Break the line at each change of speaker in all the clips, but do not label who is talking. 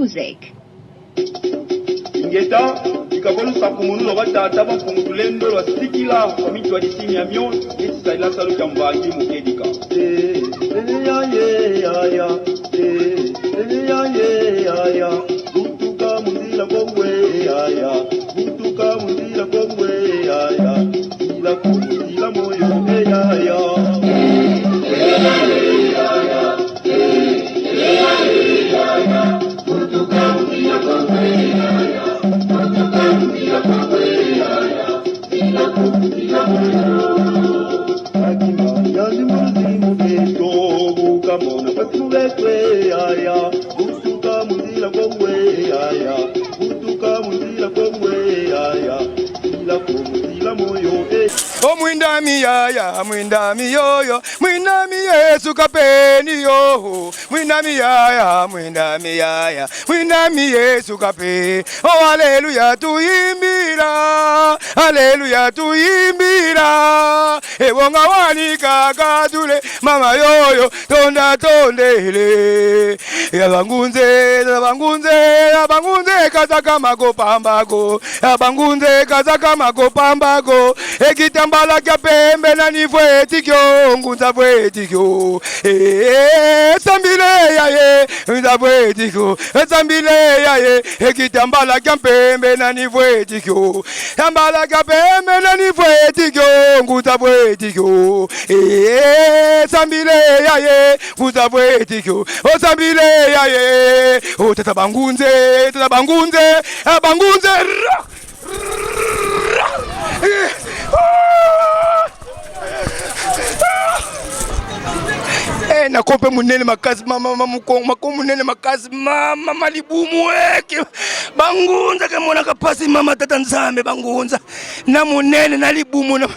music.
Ingeta ikabonu sakumunu lo batata ba kumutulendo lo sikila kwa mitwa disini ya myon eti saila salu jambangi mukedika butuka mundila kongwe butuka mundila kongwe ila kumundila moyo
Oh mwindami yaya, mwindami yoyo, mwindami Yesu kapeni yo, mwindami yaya, mwindami yaya, mwindami Yesu kape. Oh haleluya tuimbira, haleluya tuimbira. Ewonga wani kakatule, mama yoyo, tonda tondele. Yabangunze, yabangunze kazaka makopambako, yabangunze kazaka makopambako. Ekitambala kya pembe na nivwetikyo, ngunza vwetikyo. Sambile ya ye, ngunza vwetikyo. Sambile ya ye, ekitambala kya pembe na nivwetikyo. Tambala kya pembe na nivwetikyo, ngunza vwetikyo. Sambile ya ye, ngunza vwetikyo. Sambile ya ye, tatabangunze, abangunze. Na kope munene makazi mama mukongo makomo munene makazi mama malibumu weke bangunza kemona kapasi mama tata nzambe bangunza na munene na libumu na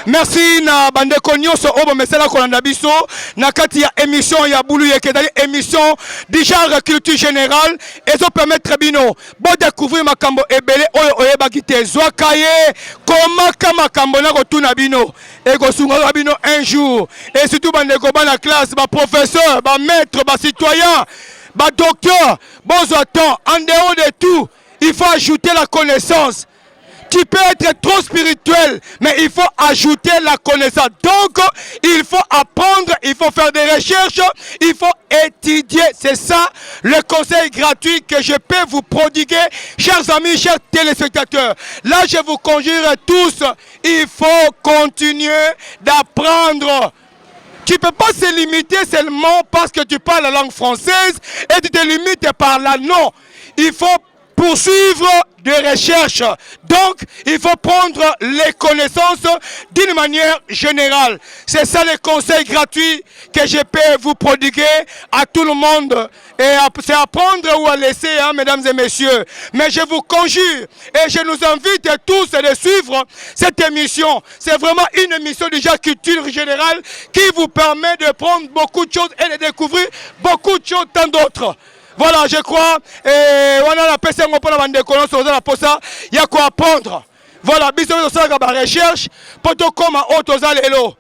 Merci na bandeko nyonso obo mesela kolanda biso na kati ya émission ya Bulu Yeke dali émission du genre culture générale ezo permettre bino bo découvrir makambo ebele oyo oyeba kite zwaka ye komaka makambo na kotuna bino eko sunga bino un jour et surtout bandeko bana classe ba professeur ba maître ba citoyen ba docteur bonzo temps en dehors de tout il faut ajouter la connaissance. Tu peux être trop spirituel, mais il faut ajouter la connaissance. Donc, il faut apprendre, il faut faire des recherches, il faut étudier. C'est ça le conseil gratuit que je peux vous prodiguer, chers amis, chers téléspectateurs. Là, je vous conjure tous, il faut continuer d'apprendre. Tu ne peux pas se limiter seulement parce que tu parles la langue française et tu te limites par là. Non, il faut poursuivre des recherches. Donc, il faut prendre les connaissances d'une manière générale. C'est ça le conseil gratuit que je peux vous prodiguer à tout le monde. Et c'est à prendre ou à laisser, hein, mesdames et messieurs. Mais je vous conjure et je nous invite tous de suivre cette émission. C'est vraiment une émission déjà culture générale qui vous permet de prendre beaucoup de choses et de découvrir beaucoup de choses, tant d'autres. Voilà, je crois, on a la PC, on a la connaissance, on a la posa, il y a quoi apprendre. Voilà, bisous, on a la recherche, pour tout comme autre, on a l'élo.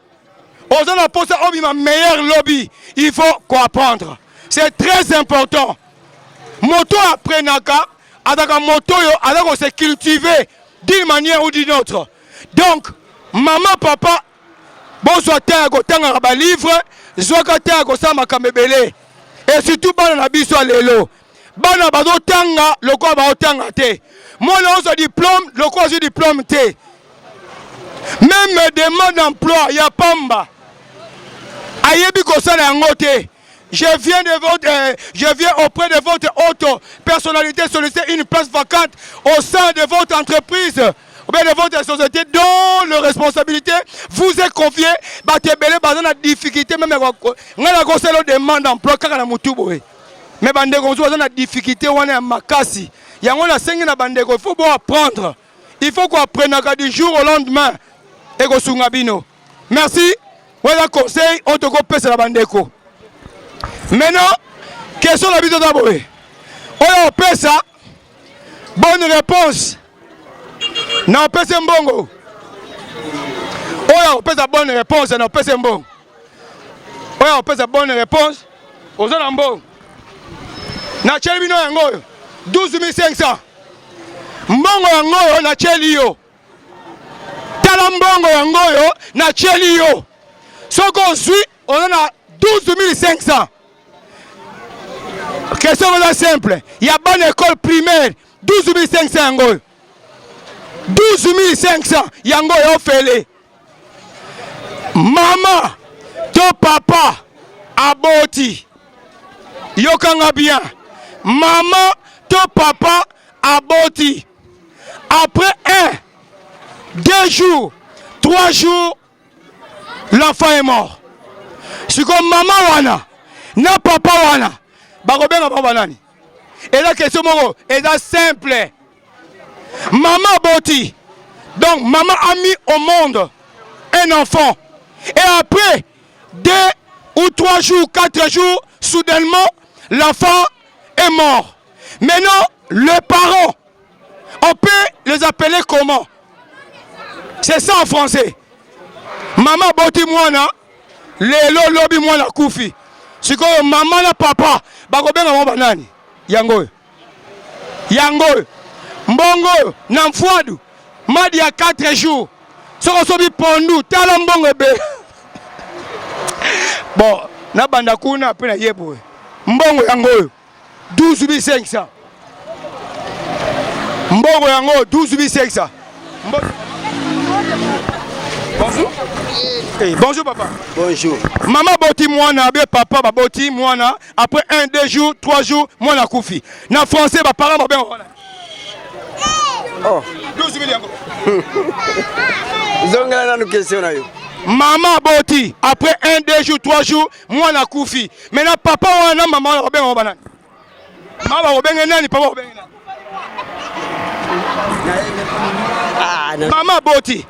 On a la posa, on a ma meilleure lobby. Il faut quoi apprendre. C'est très important. Moto après naka, avec un moto, alors on s'est cultivé d'une manière ou d'une autre. Donc, maman, papa, bon soit terre, go tanga ba livre, zoka terre, go sa makamebele. Et surtout, bana biso lelo. Bana bazo tanga, loko ba tanga te. Moi, on a diplôme, loko a diplôme te. Même demande d'emploi, ya pamba. Ayebi kosala ngote. Je viens auprès de votre haute personnalité solliciter une place vacante au sein de votre entreprise ou bien de votre société dont la responsabilité vous est confiée. Batebele bazana difficulté même ngala koselo demande d'emploi kaka na mutubo. Mais bandeko bazana difficulté wana makasi. Yango na sengi na bandeko il faut bon apprendre. Il faut qu'on apprenne du jour au lendemain. Et go sunga bino. Merci. Voilà conseil on te go pesa la bandeko. Maintenant, question la vidéo d'abord. On appelle ça. Bonne réponse. Non, on appelle ça mbongo. On appelle ça bonne réponse. On appelle ça mbongo. On appelle ça bonne réponse. On a mbongo. Na cheli bino yango oyo 12500. Mbongo yango oyo na cheli yo. Tala mbongo yango oyo na cheli yo. Soko ozwi on a 12500. Question est simple. Il y a bonne école primaire 12500 yango oyo. 12500 yango oyo fele. Maman to papa aboti. Yokanga bien. Maman to papa aboti. Après 1, 2 jours, 3 jours, l'enfant est mort. C'est comme maman wana, na papa wana, barobenga papa nani. Et la question est simple. Maman aboti. Donc maman a mis au monde un enfant. Et après 2 ou 3 jours, 4 jours, soudainement, l'enfant est mort. Maintenant, les parents, on peut les appeler comment? C'est ça en français. Maman boti mwana, lelo lobi mwana kufi. Siko maman na papa, bakobenga mwa banani. Yango. Yango. Mbongo na mfwadu. Madi ya 4 jours. Soko sobi pondu, tala mbongo be. Bon, na banda kuna pe na yebo. Mbongo yango 12500. Mbongo yango 12500. Bonjour. Hey, bonjour papa.
Bonjour.
Maman boti mwana, papa ba boti mwana. Après 1, 2 jours, 3 jours, mwana kufi. Na français ba parents ba ben wana.
Oh.
12000 yango.
Zongala na nous question na yo.
Maman boti après 1, 2 jours, 3 jours, mwana kufi. Maintenant papa wana maman ba ben wana. Maman ba ben nani papa ba ben nani.
Ah, non.
Maman boti,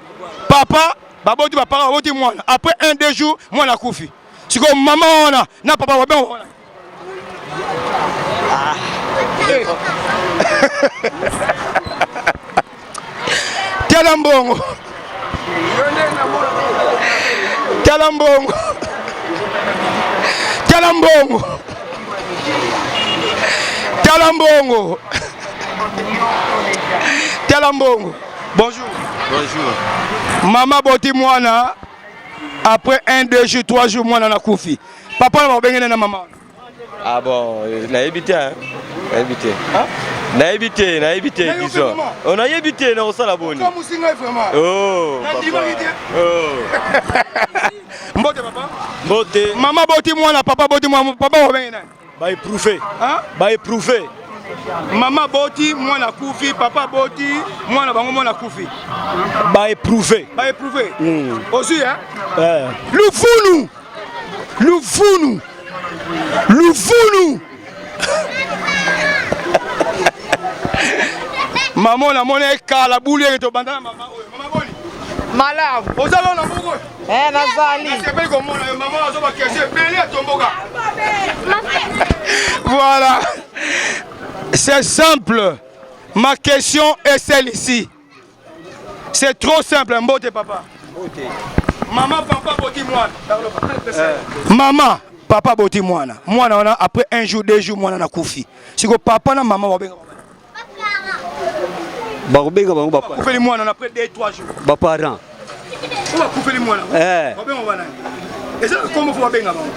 papa, baboti papa, baboti mwana. Après 1, 2 jours, mwana kufi. Si comme maman wana, na papa wabeng wana. Tala mbongo. Tala mbongo. Tala mbongo. Tala mbongo. Tala mbongo. Bonjour.
Bonjour.
Maman boti mwana. Après 1, 2 jours, 3 jours, mwana na kufi. Papa va bengene na maman.
Ah bon, na évité hein. Na évité.
Hein?
Na évité disons. On a évité na osala boni.
Comme musinga vraiment.
Oh.
Oh. Mbote papa.
Mbote.
Maman boti mwana, papa boti mwana, papa va bengene.
Ba éprouver.
Hein?
Ba éprouver.
Maman boti mwana kufi, papa boti mwana bango mwana kufi.
Ba éprouver.
Ba éprouver. Aussi hein?
Ouais.
Lufunu. Maman na mona kala boulie to bandana maman oyo. Maman boni.
Malamu.
Ozalo na mboko.
Nazali.
C'est pas comme moi maman azoba kese belé tomboka. Voilà. C'est simple. Ma question est celle-ci. C'est trop simple, mbote papa. Maman, papa, boti mwana. Maman, papa, boti mwana. Mwana, on a après 1 jour, 2 jours, mwana na kufi. Si ko papa na maman, wabenga.
Barobenga bango papa.
Kufeli mwana, on a après 2, 3 jours.
Ba parent.
On va kufeli mwana. Wabenga wana. Et ça, comment faut wabenga bango?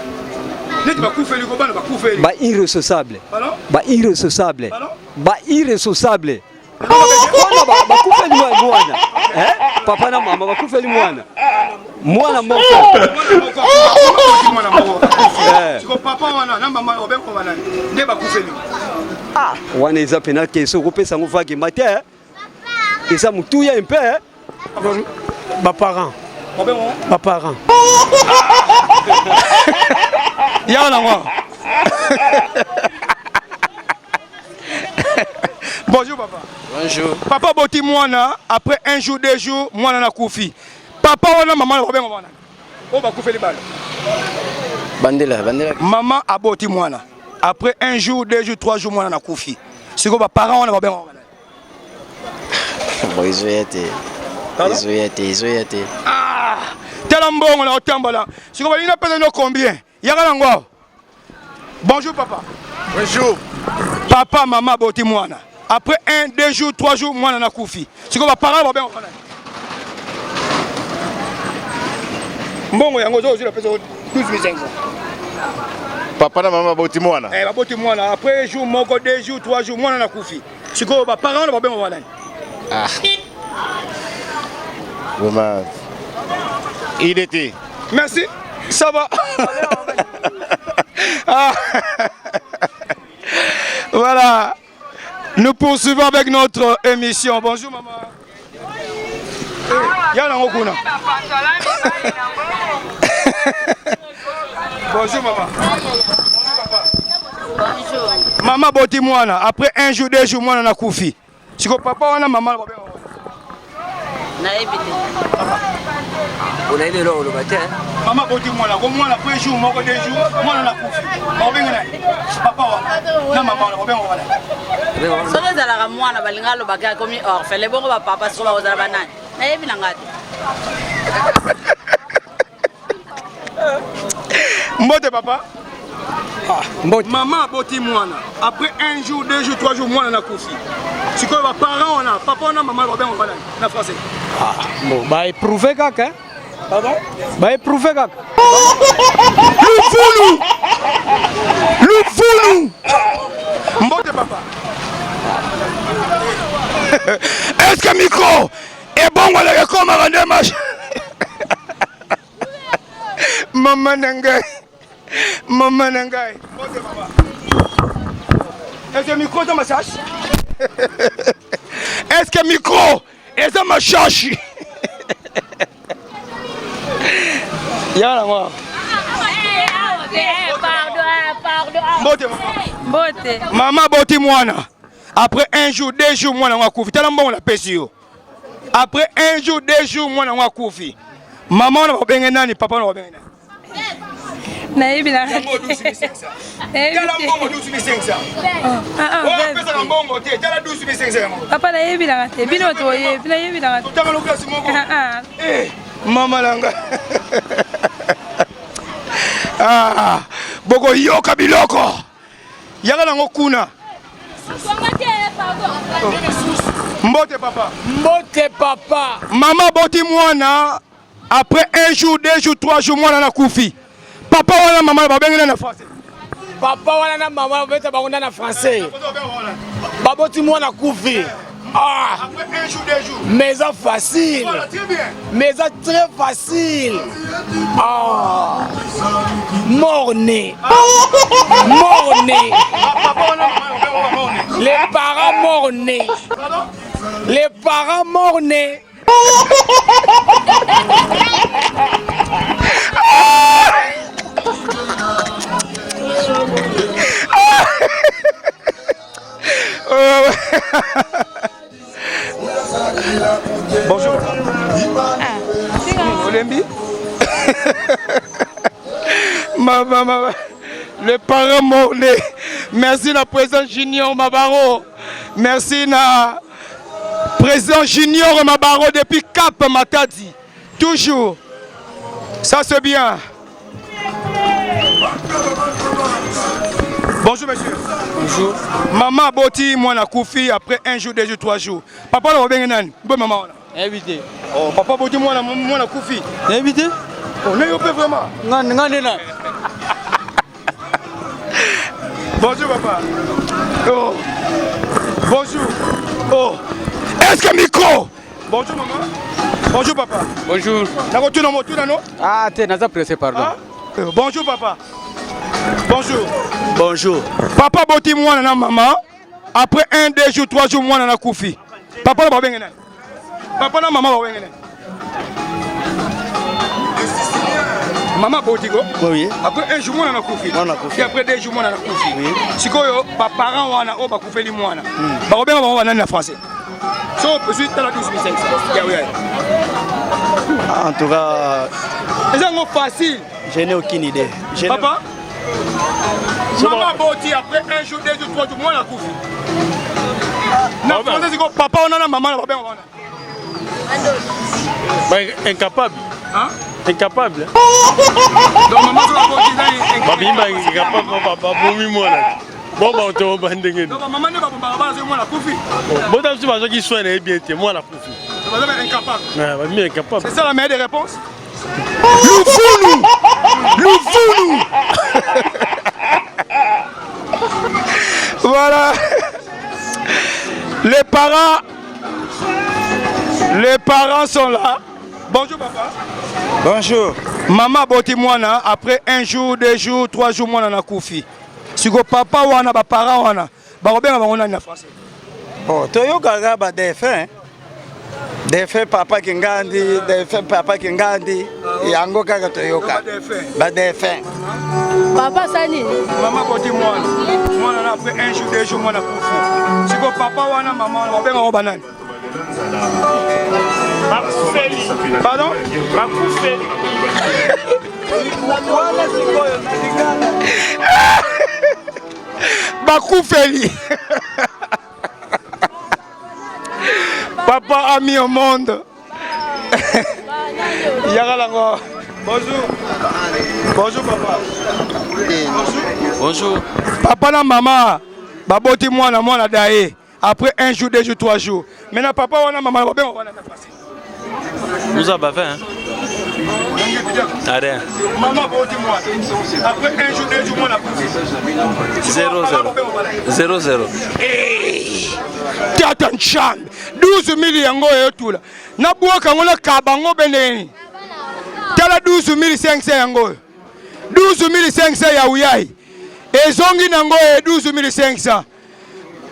Neti ba kufeli ko bana ba kufeli.
Ba irresponsable.
Pardon?
Ba irresponsable.
Pardon?
Ba irresponsable. Ba kufeli mwana. Papa na mama ba kufeli mwana. Mwana moko.
Mwana moko. Siko papa wana na mama wabenga wana. Nde ba kufeli.
Ah, wana eza pena keso ko pesa nguvaki matin. Eza mutuya un peu.
Ba parents.
Wabenga.
Ba parents.
Y'a moi. Bonjour papa.
Bonjour.
Papa boti mwana après 1 jour 2 jours mwana na kufi. Papa wana maman wabenga wana. O ba kufeli bala.
Bandela.
Maman aboti mwana après 1 jour 2 jours 3 jours mwana na kufi. Siko ba parents wana wabenga wana.
Bon izoyete.
Ah! Tela mbongo na otambola. Siko balina pesa no combien? Yaka nango. Bonjour papa.
Bonjour.
Papa, maman, boti mwana. Après 1, 2 jours, 3 jours, mwana na koufi. C'est comme parents va bien on Mbongo yango zo la pesa 12500.
Papa na maman boti mwana.
Eh, boti mwana. Après jour moko 2 jours, 3 jours, mwana na koufi. C'est comme parents va bien on
Ah. Vraiment. Il était.
Merci. Ça va. Ah. Voilà. Nous poursuivons avec notre émission. Bonjour maman. Yana Ngokuna. Bonjour maman.
Bonjour.
Maman boti mwana. Après 1 jour, 2 jours, mwana na koufi. Siko papa wana maman va bien.
Nayebi te.
Unaelewa lo bate.
Maman boti mwana. Ko mwana après jour moko 2 jours, mwana na koufi. Ba benga na. Papa wana. Na maman va bien wana.
Soki ezalaka mwana balinga alobaka komi orphelin bongo bapapa siko bakozala banani nayebi na nga te.
Mbote papa.
Mbote.
Maman boti mwana. Après 1 jour, 2 jours, 3 jours, mwana na koufi. Siko ba parents on a, papa na maman va bien wana na français.
Bon, bah éprouvé kaka.
Pardon?
Bah éprouvé kaka.
Lufulu. Mbote papa. Est-ce que micro est bon ou le comme avant de marcher? Maman Nangai. Maman Nangai. Mbote papa. Est-ce que micro est dans ma chasse? Est-ce que micro est dans ma chasse? Y'a moi. Mbote maman.
Mbote.
Maman boti mwana. Après 1 jour, 2 jours, mwana wa koufi. Tala mbongo la pesi yo. Après 1 jour, 2 jours, mwana wa koufi. Maman na bengena nani, papa na bengena.
Nayebi na.
Mbongo 12500. Tala mbongo 12500. Oh, pesa na mbongo te. Tala 12500.
Papa nayebi na te. Bino to ye, nayebi na te.
Tala lokasi moko. Eh, mama langa. Ah, boko yoka biloko. Yaka nango kuna. Mbote papa.
Mbote papa.
Maman boti mwana. Après 1 jour, 2 jours, 3 jours, mwana na koufi. Papa wana maman ba bengena na français.
Papa wana na maman beta bakunda na français. Baboti mwana koufi. Ah.
Après 1 jour, 2 jours.
Mais ça facile.
Voilà, très bien.
Mais ça très facile. Ah. Morné. Morné. Les parents mornés. Les parents mornés.
Bonjour. Olembi. Maman, les parents mornés. Merci la président Junior Mabaro. Merci la président Junior Mabaro depuis Cap Matadi. Toujours. Ça c'est bien. Bonjour monsieur.
Bonjour.
Maman boti mwana koufi après 1 jour, 2 jours, 3 jours. Papa la benga nani? Bon maman.
Invité.
Oh papa boti mwana koufi.
Invité?
On est opé vraiment.
Ngandena.
Bonjour papa. Oh. Bonjour. Oh. Est-ce que micro? Bonjour maman. Bonjour papa.
Bonjour.
Nakotuna motuna no?
Ah, t'es naza pressé pardon.
Ah? Bonjour papa. Bonjour.
Bonjour.
Papa boti mwana na maman. Après 1, 2 jours, 3 jours, mwana na koufi. Papa la benga nani? Papa na maman ba benga nani? Maman Botigo.
Oui.
Après 1 jour, on a koufi. Et après 2 jours, on a koufi. Si quoi, les parents ont koufi les moines. Robin va avoir un français. So, je suis dans la 12500.
En tout cas,
c'est facile.
je n'ai aucune idée.
Papa? Maman Boti, après 1 jour, 2 jours, 3 jours, on a koufi. Non, français, c'est quoi? Papa, on a maman, Robin, on a.
Incapable.
Hein?
Incapable.
Donc maman, c'est la Boti,
Babimba incapable, papa, boumi moi là.
Bon, on te voit banding.
Maman ne va pas moi la Koufi.
Bon, tu vas qui soigne et bien, moi la Koufi.
Tu vas être incapable.
Ouais, incapable.
C'est ça la meilleure des réponses. Loufounou. Voilà. Les parents sont là. Bonjour papa.
Bonjour.
Maman boti mwana après 1 jour, 2 jours, 3 jours mwana na kufi. Siko papa wana ba parents wana ba robenga bango na français.
Oh, toyoka ba défunt. Défunt papa kingandi, défunt papa kingandi. Yango kaka toyoka. Ba défunt.
Papa sani.
Maman boti mwana. Mwana na après 1 jour, 2 jours mwana kufi. Siko papa wana maman robenga bango banani. Pardon? Bakoufeli. Papa a mis au monde. Yagalango. Bonjour. Bonjour papa.
Bonjour.
Papa na maman. Baboti mwana dae. Après 1 jour, 2 jours, 3 jours. Maintenant papa wana maman va bien on va la passer.
Nous avons fait, hein? Rien.
Maman, dis-moi. Après 1 jour, 2 jours, on a poussé.
0-0.
Tata Nchan. 12 000 yango et tout là. Na boaka ngona kabango beneni. Tala 12 500 yango. 12 500 ya uyai. Ezongi nango e 12 500.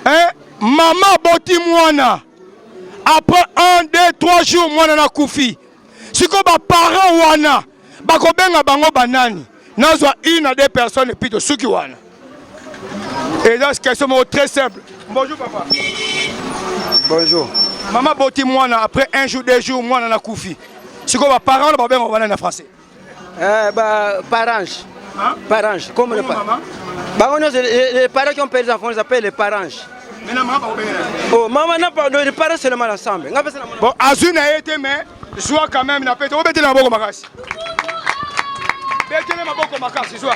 Hein? Maman boti mwana. Après 1, 2, 3 jours, moi na kufi. Siko ba parents wana, ba kobenga bango banani. Nazwa 1 à 2 personnes et puis de suki wana. Et là, c'est question très simple. Bonjour papa.
Bonjour.
Maman boti mwana après 1 jour, 2 jours, moi na kufi. Siko ba parents ba benga banani en français.
Parents.
Hein?
Parents. Comme les parents. Les parents qui ont payé les enfants, ils appellent les parents. Oh, maman n'a pas de parents seulement ensemble.
Bon, Azuna a été, mais je vois quand même la fête. On va mettre la boque au macasse. Mettez la boque au macasse, je vois.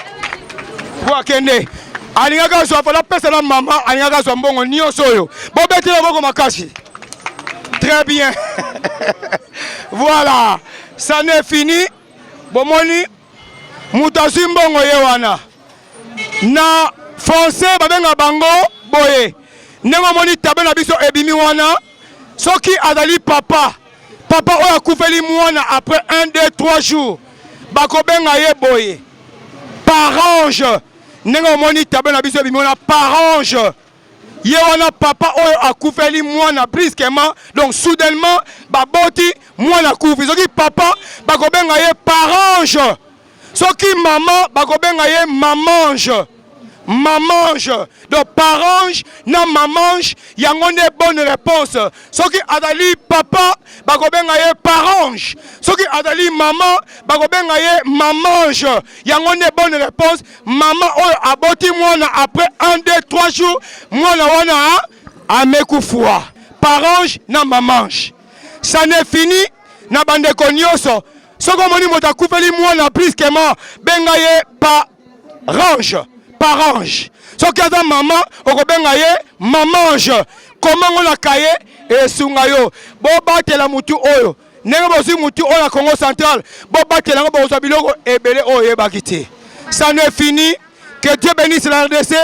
Vous Kende. Alinga soit pour la personne de maman, Alinga soit bon, ni au soyo. Bon, mettez la boque au macasse. Très bien. Voilà. Ça n'est fini. Bon, moni. Moutazimbongo yewana. Na français, babenga bango, boye. Nengo moni tabe na biso ebimi wana soki adali papa oya kufeli mwana après 1, 2, 3 jours bakobenga ye boye parange nengo moni tabe na biso ebimi wana parange ye wana papa oyo akufeli mwana brusquement donc soudainement baboti mwana kufi soki papa bakobenga ye parange soki maman bakobenga ye mamange mamange donc parange na mamange yango ne bonne réponse soki adali papa bakobenga ye parange soki adali maman bakobenga ye mamange yango ne bonne réponse maman oyo aboti mwana après 1, 2, 3 jours mwana wana amekufua parange na mamange ça n'est fini na bandeko nyonso soki omoni moto akufeli mwana brusquement benga ye parange parange. Soki aza maman, okobenga ye mamange. Comment on a kaye et sungayo. Bo batela mutu oyo. Nenge bosi mutu oyo Congo central. Bo batela ngo bozo biloko ebele oyo bakiti. Ça n'est fini. Que Dieu bénisse la RDC.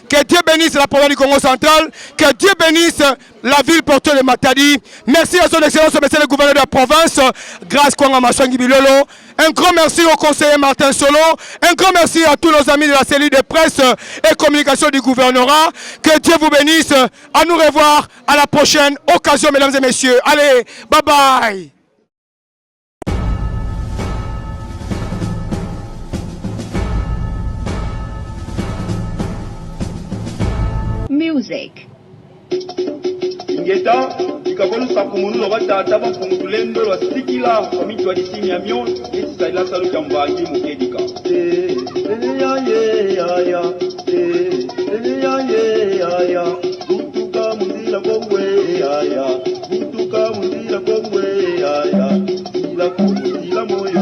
Que Dieu bénisse la province du Congo central. Que Dieu bénisse la ville porteuse de Matadi. Merci à son excellence, monsieur le gouverneur de la province, grâce Kwanga Maswangi Bilolo. Un grand merci au conseiller Martin Solo. Un grand merci à tous nos amis de la cellule de presse et communication du gouvernorat. Que Dieu vous bénisse. À nous revoir à la prochaine occasion, mesdames et messieurs. Allez, bye bye.
Music.
Ingeta ikakolusa kumunu batata bafungulendo lwa sikila omitwa disini ya myon etisaila salo kyambangi mukedika mutuka munzila kongwe mutuka munzila kongwe ila kumuzila moyo